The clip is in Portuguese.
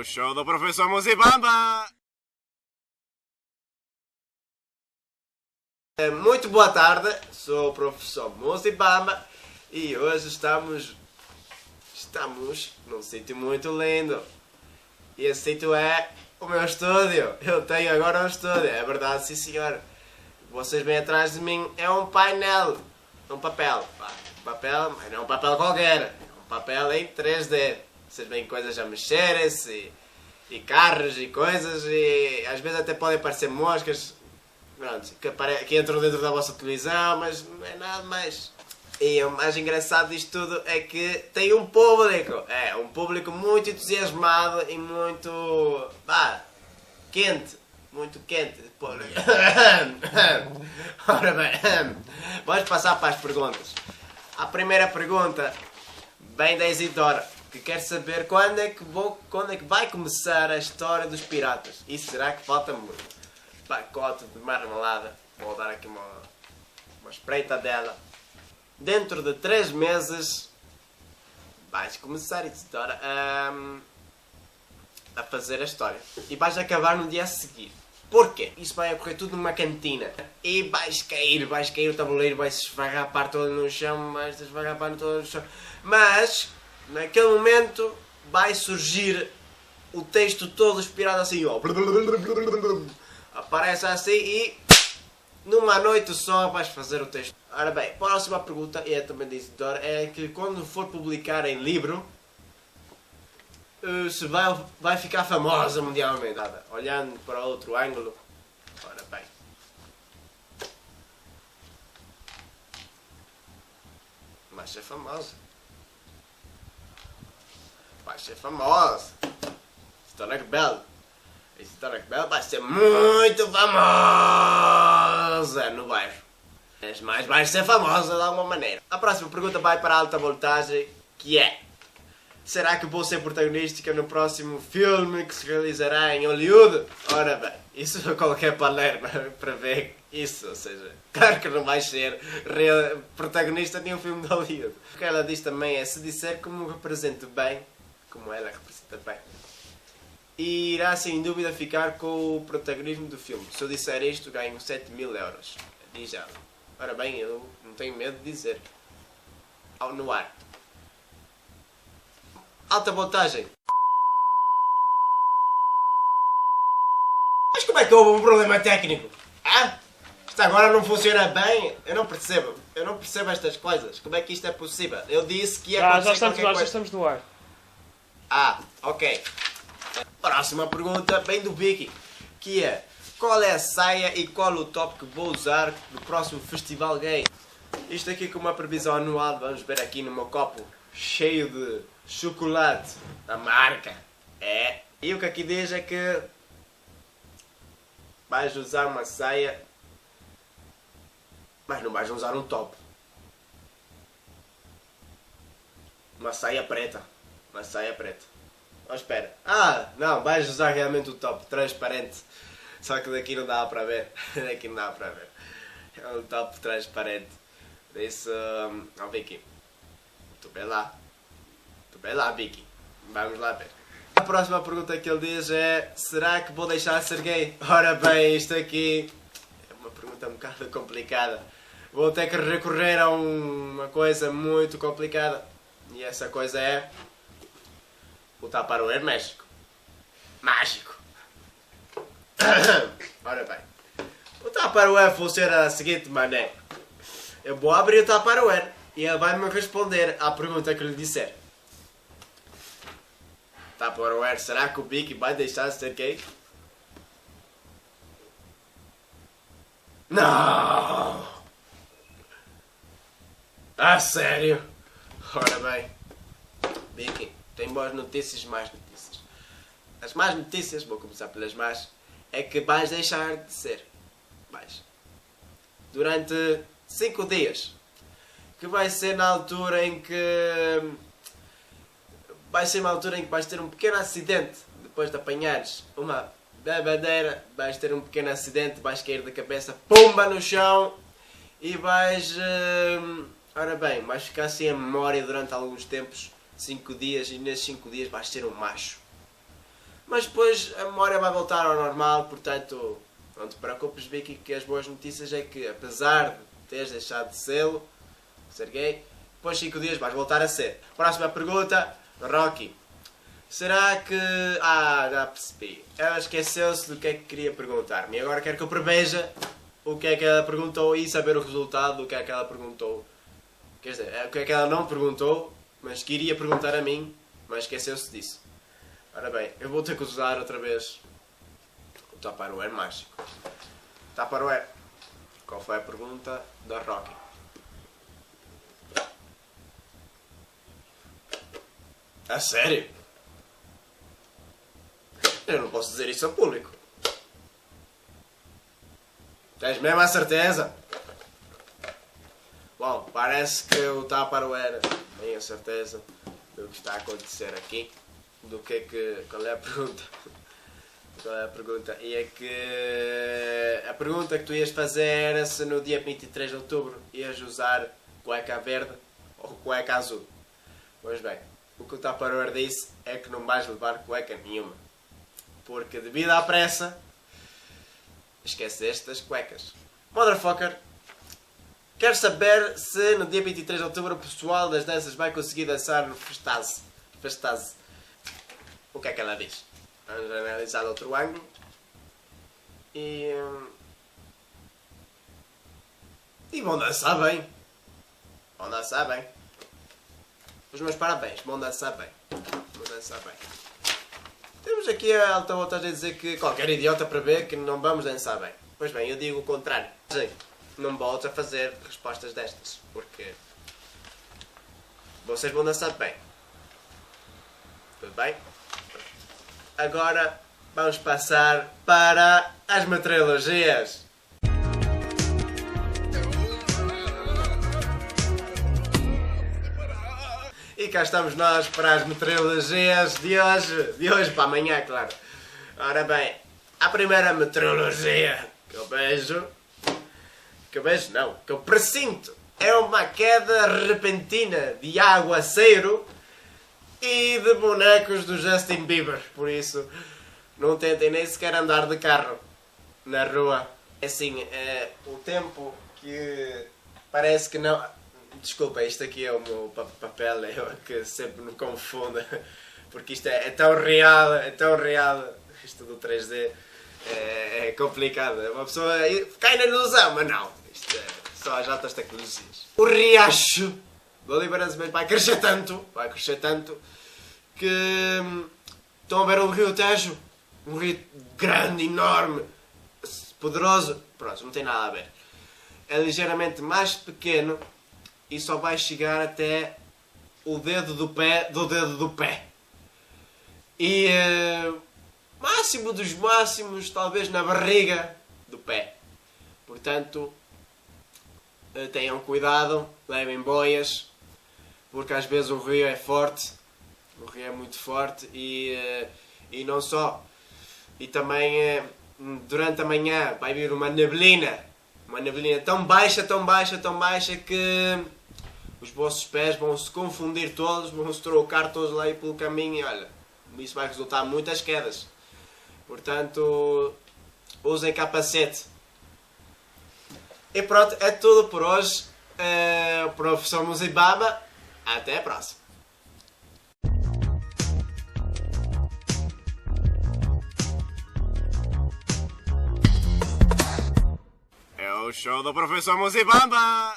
o show do Professor Musibamba! Muito boa tarde, sou o Professor Musibamba e hoje estamos num sítio muito lindo. E esse sítio é o meu estúdio. Eu tenho agora um estúdio, é verdade, sim senhor. Vocês vêm atrás de mim, é um painel, um papel, papel, mas não é um papel qualquer, é um papel em 3D. Vocês veem coisas a mexerem-se e carros e coisas e às vezes até podem aparecer moscas, pronto, que entram dentro da vossa televisão, mas não é nada mais. E o mais engraçado disto tudo é que tem um público muito entusiasmado e muito, quente, muito quente. Ora bem, vamos passar para as perguntas. A primeira pergunta vem da Isidora, que quer saber quando é que vai começar a história dos piratas. E será que falta muito? Pacote de marmelada, vou dar aqui uma espreita dela. Dentro de 3 meses vais começar, Isidora, a fazer a história. E vais acabar no dia a seguir. Porquê? Isso vai ocorrer tudo numa cantina. E vais cair o tabuleiro, vai se esfarrapar todo no chão, vais se esfarrapar todo no chão. Mas, naquele momento, vai surgir o texto todo inspirado assim, ó. Aparece assim e numa noite só vais fazer o texto. Ora bem, a próxima pergunta, e é também de Isidora, é que quando for publicar em livro, se vai ficar famosa mundialmente. Olhando para outro ângulo, ora bem. Vai ser famosa. Vai ser famosa. Isidora Rebelde. Isidora Rebelde vai ser muito famosa no bairro. Mas vai ser famosa de alguma maneira. A próxima pergunta vai para a alta voltagem, que é: será que vou ser protagonista no próximo filme que se realizará em Hollywood? Ora bem, isso qualquer palerma prevê isso, ou seja, claro que não vais ser protagonista de nenhum filme de Hollywood. O que ela diz também é: se disser que me represento bem, como ela representa bem, e irá sem dúvida ficar com o protagonismo do filme. Se eu disser isto, ganho 7.000 euros. Diz ela. Ora bem, eu não tenho medo de dizer. No ar. Alta voltagem. Mas como é que houve um problema técnico? Isto agora não funciona bem? Eu não percebo estas coisas. Como é que isto é possível? Eu disse que ia acontecer qualquer coisa. Já estamos no ar. Ok. Próxima pergunta vem do Vicky, que é: qual é a saia e qual o top que vou usar no próximo festival gay? Isto aqui com uma previsão anual, vamos ver aqui no meu copo cheio de chocolate da marca. E o que aqui diz é que vais usar uma saia, mas não vais usar um top. Uma saia preta. Oh, espera. Não, vais usar realmente o top transparente. Só que daqui não dá para ver. É um top transparente. Isso, Vicky. Tu vê lá, Vicky. Vamos lá ver. A próxima pergunta que ele diz é: será que vou deixar de ser gay? Ora bem, isto aqui é uma pergunta um bocado complicada. Vou ter que recorrer a uma coisa muito complicada. E essa coisa é o Tupperware mágico. Ora bem, o Tupperware funciona da seguinte maneira: eu vou abrir o Tupperware e ele vai me responder à pergunta que lhe disser. Tupperware, será que o Vicky vai deixar de ser gay? Não! Sério? Ora bem, Vicky, tem boas notícias e más notícias. As más notícias, vou começar pelas más, é que vais deixar de ser. Durante 5 dias. Que vai ser na altura em que vais ter um pequeno acidente. Depois de apanhares uma bebedeira, vais ter um pequeno acidente, vais cair da cabeça, pumba no chão e vais ficar sem a memória durante alguns tempos, 5 dias, e nesses 5 dias vais ser um macho. Mas depois a memória vai voltar ao normal, portanto, não te preocupes, Vicky, que as boas notícias é que, apesar de teres deixado de ser gay, depois 5 dias vais voltar a ser. Próxima pergunta, Rocky. Será que... já percebi. Ela esqueceu-se do que é que queria perguntar-me. E agora quero que eu preveja o que é que ela perguntou e saber o resultado do que é que ela perguntou. Quer dizer, o que é que ela não perguntou, mas queria perguntar a mim, mas esqueceu-se disso. Ora bem, eu vou ter que usar outra vez o Tupperware mágico. Tupperware. Qual foi a pergunta da Rocky? A sério? Eu não posso dizer isso ao público. Tens mesmo a certeza? Bom, parece que o Tupperware tem a certeza do que está a acontecer aqui. Qual é a pergunta? Qual é a pergunta? E é que a pergunta que tu ias fazer era se no dia 23 de outubro ias usar cueca verde ou cueca azul. Pois bem, o que o Tupperware disse é que não vais levar cueca nenhuma. Porque devido à pressa, esqueceste as cuecas. Motherfucker, quero saber se no dia 23 de outubro o pessoal das danças vai conseguir dançar no Festase. O que é que ela diz? Vamos analisar de outro ângulo. E vão dançar bem. Vão dançar bem. Os meus parabéns, vão dançar bem. Vão dançar bem. Temos aqui a alta vontade a dizer que qualquer idiota prevê que não vamos dançar bem. Pois bem, eu digo o contrário. Não volto a fazer respostas destas, porque vocês vão dançar bem. Tudo bem? Agora vamos passar para as meteorologias. E cá estamos nós para as meteorologias de hoje para amanhã, claro. Ora bem, a primeira meteorologia que eu presinto, é uma queda repentina de aguaceiro e de bonecos do Justin Bieber. Por isso, não tentem nem sequer andar de carro na rua. Assim, o tempo que parece que não... Desculpa, isto aqui é o meu papel, eu que sempre me confundo, porque isto é tão real, isto do 3D é complicado. Uma pessoa cai na ilusão, mas não, isto é só as altas tecnologias. O riacho do Oliveira vai crescer tanto, que estão a ver o Rio Tejo, um rio grande, enorme, poderoso, pronto, não tem nada a ver. É ligeiramente mais pequeno e só vai chegar até o dedo do pé do dedo do pé. E máximo dos máximos, talvez na barriga do pé. Portanto, tenham cuidado, levem boias, porque às vezes o rio é forte, o rio é muito forte e não só. E também durante a manhã vai vir uma neblina tão baixa que os vossos pés vão se confundir todos, vão se trocar todos lá aí pelo caminho e olha, isso vai resultar em muitas quedas. Portanto, usem capacete. E pronto, é tudo por hoje. Professor Muzibaba, até a próxima. É o show do Professor Muzibaba!